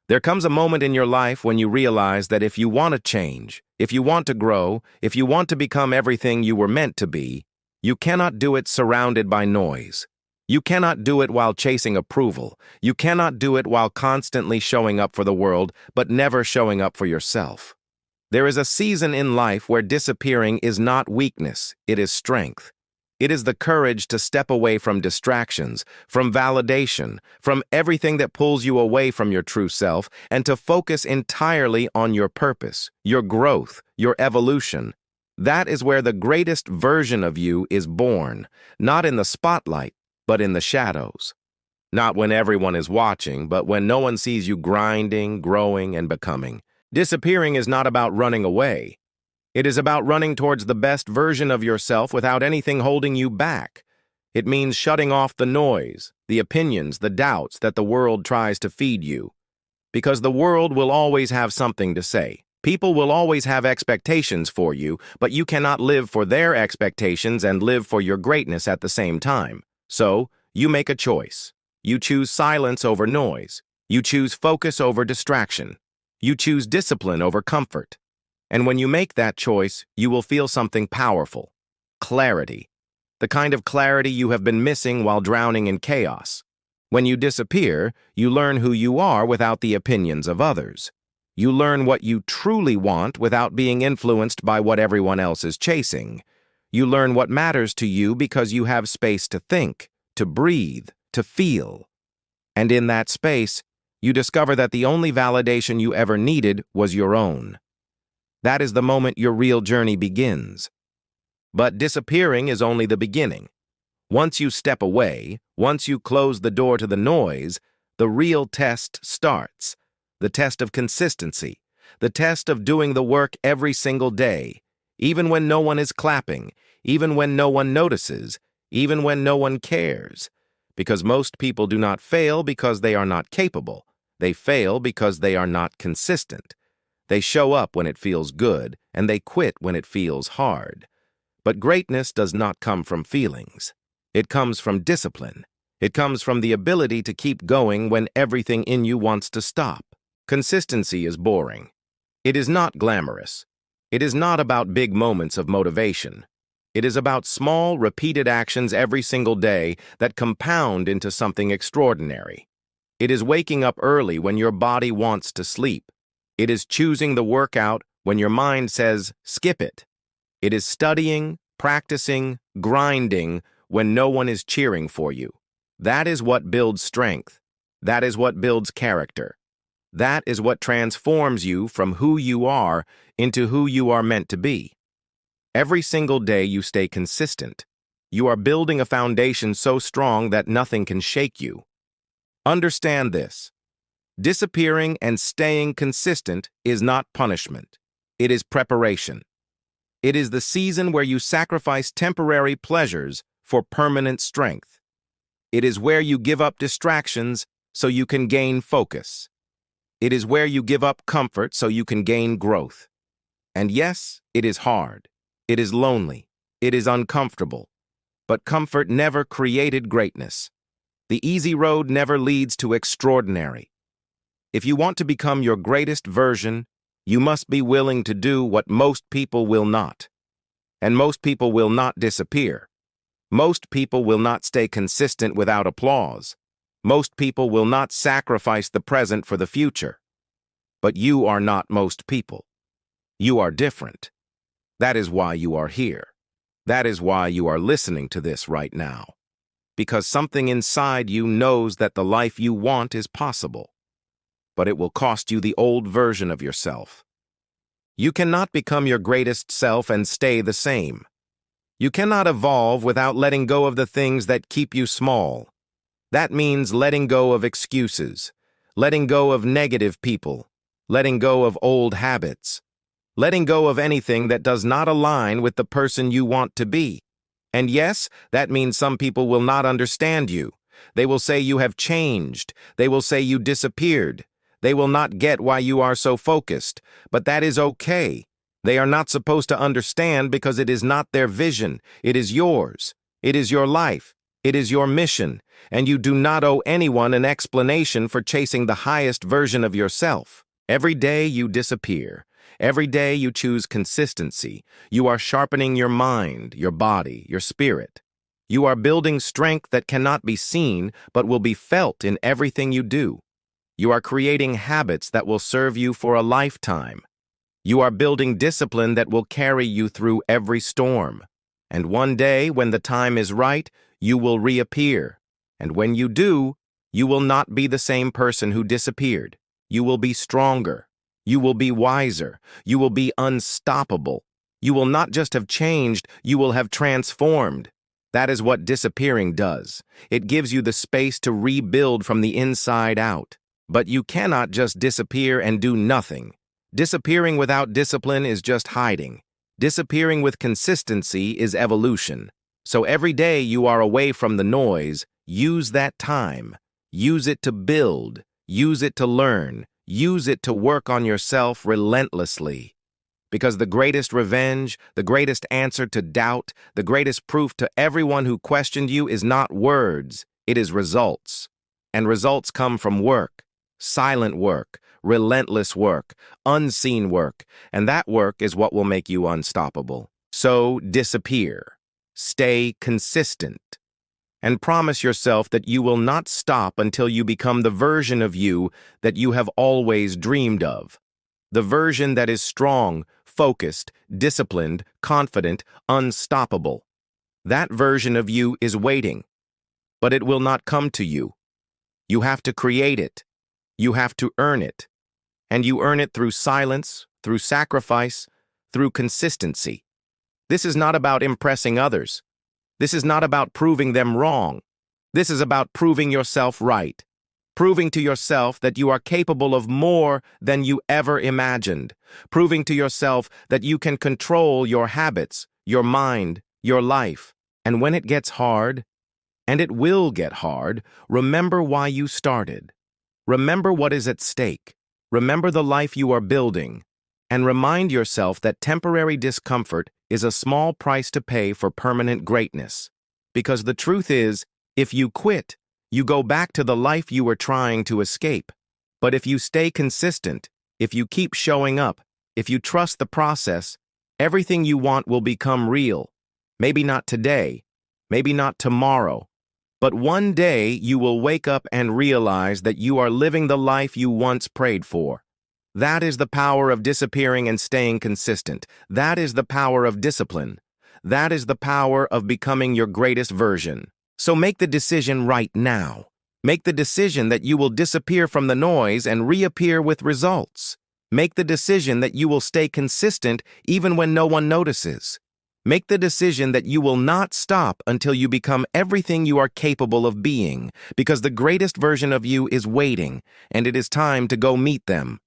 There comes a moment in your life when you realize that if you want to change, if you want to grow, if you want to become everything you were meant to be, you cannot do it surrounded by noise. You cannot do it while chasing approval. You cannot do it while constantly showing up for the world, but never showing up for yourself. There is a season in life where disappearing is not weakness, it is strength. It is the courage to step away from distractions, from validation, from everything that pulls you away from your true self, and to focus entirely on your purpose, your growth, your evolution. That is where the greatest version of you is born, not in the spotlight, but in the shadows. Not when everyone is watching, but when no one sees you grinding, growing, and becoming. Disappearing is not about running away. It is about running towards the best version of yourself without anything holding you back. It means shutting off the noise, the opinions, the doubts that the world tries to feed you. Because the world will always have something to say. People will always have expectations for you, but you cannot live for their expectations and live for your greatness at the same time. So, you make a choice. You choose silence over noise. You choose focus over distraction. You choose discipline over comfort. And when you make that choice, you will feel something powerful. Clarity. The kind of clarity you have been missing while drowning in chaos. When you disappear, you learn who you are without the opinions of others. You learn what you truly want without being influenced by what everyone else is chasing. You learn what matters to you because you have space to think, to breathe, to feel. And in that space, you discover that the only validation you ever needed was your own. That is the moment your real journey begins. But disappearing is only the beginning. Once you step away, once you close the door to the noise, the real test starts. The test of consistency. The test of doing the work every single day, even when no one is clapping, even when no one notices, even when no one cares. Because most people do not fail because they are not capable. They fail because they are not consistent. They show up when it feels good, and they quit when it feels hard. But greatness does not come from feelings. It comes from discipline. It comes from the ability to keep going when everything in you wants to stop. Consistency is boring. It is not glamorous. It is not about big moments of motivation. It is about small, repeated actions every single day that compound into something extraordinary. It is waking up early when your body wants to sleep. It is choosing the workout when your mind says, skip it. It is studying, practicing, grinding when no one is cheering for you. That is what builds strength. That is what builds character. That is what transforms you from who you are into who you are meant to be. Every single day you stay consistent. You are building a foundation so strong that nothing can shake you. Understand this. Disappearing and staying consistent is not punishment. It is preparation. It is the season where you sacrifice temporary pleasures for permanent strength. It is where you give up distractions so you can gain focus. It is where you give up comfort so you can gain growth. And yes, it is hard. It is lonely. It is uncomfortable. But comfort never created greatness. The easy road never leads to extraordinary. If you want to become your greatest version, you must be willing to do what most people will not. And most people will not disappear. Most people will not stay consistent without applause. Most people will not sacrifice the present for the future. But you are not most people. You are different. That is why you are here. That is why you are listening to this right now. Because something inside you knows that the life you want is possible. But it will cost you the old version of yourself. You cannot become your greatest self and stay the same. You cannot evolve without letting go of the things that keep you small. That means letting go of excuses, letting go of negative people, letting go of old habits, letting go of anything that does not align with the person you want to be. And yes, that means some people will not understand you. They will say you have changed. They will say you disappeared. They will not get why you are so focused, but that is okay. They are not supposed to understand because it is not their vision. It is yours. It is your life. It is your mission, and you do not owe anyone an explanation for chasing the highest version of yourself. Every day you disappear. Every day you choose consistency. You are sharpening your mind, your body, your spirit. You are building strength that cannot be seen, but will be felt in everything you do. You are creating habits that will serve you for a lifetime. You are building discipline that will carry you through every storm. And one day, when the time is right, you will reappear. And when you do, you will not be the same person who disappeared. You will be stronger. You will be wiser. You will be unstoppable. You will not just have changed, you will have transformed. That is what disappearing does. It gives you the space to rebuild from the inside out. But you cannot just disappear and do nothing. Disappearing without discipline is just hiding. Disappearing with consistency is evolution. So every day you are away from the noise, use that time. Use it to build. Use it to learn. Use it to work on yourself relentlessly. Because the greatest revenge, the greatest answer to doubt, the greatest proof to everyone who questioned you is not words, it is results. And results come from work, silent work, relentless work, unseen work, and that work is what will make you unstoppable. So disappear. Stay consistent. And promise yourself that you will not stop until you become the version of you that you have always dreamed of. The version that is strong, focused, disciplined, confident, unstoppable. That version of you is waiting, but it will not come to you. You have to create it. You have to earn it. And you earn it through silence, through sacrifice, through consistency. This is not about impressing others. This is not about proving them wrong. This is about proving yourself right. Proving to yourself that you are capable of more than you ever imagined. Proving to yourself that you can control your habits, your mind, your life. And when it gets hard, and it will get hard, remember why you started. Remember what is at stake. Remember the life you are building. And remind yourself that temporary discomfort is a small price to pay for permanent greatness. Because the truth is, if you quit, you go back to the life you were trying to escape. But if you stay consistent, if you keep showing up, if you trust the process, everything you want will become real. Maybe not today, maybe not tomorrow, but one day you will wake up and realize that you are living the life you once prayed for. That is the power of disappearing and staying consistent. That is the power of discipline. That is the power of becoming your greatest version. So make the decision right now. Make the decision that you will disappear from the noise and reappear with results. Make the decision that you will stay consistent even when no one notices. Make the decision that you will not stop until you become everything you are capable of being, because the greatest version of you is waiting, and it is time to go meet them.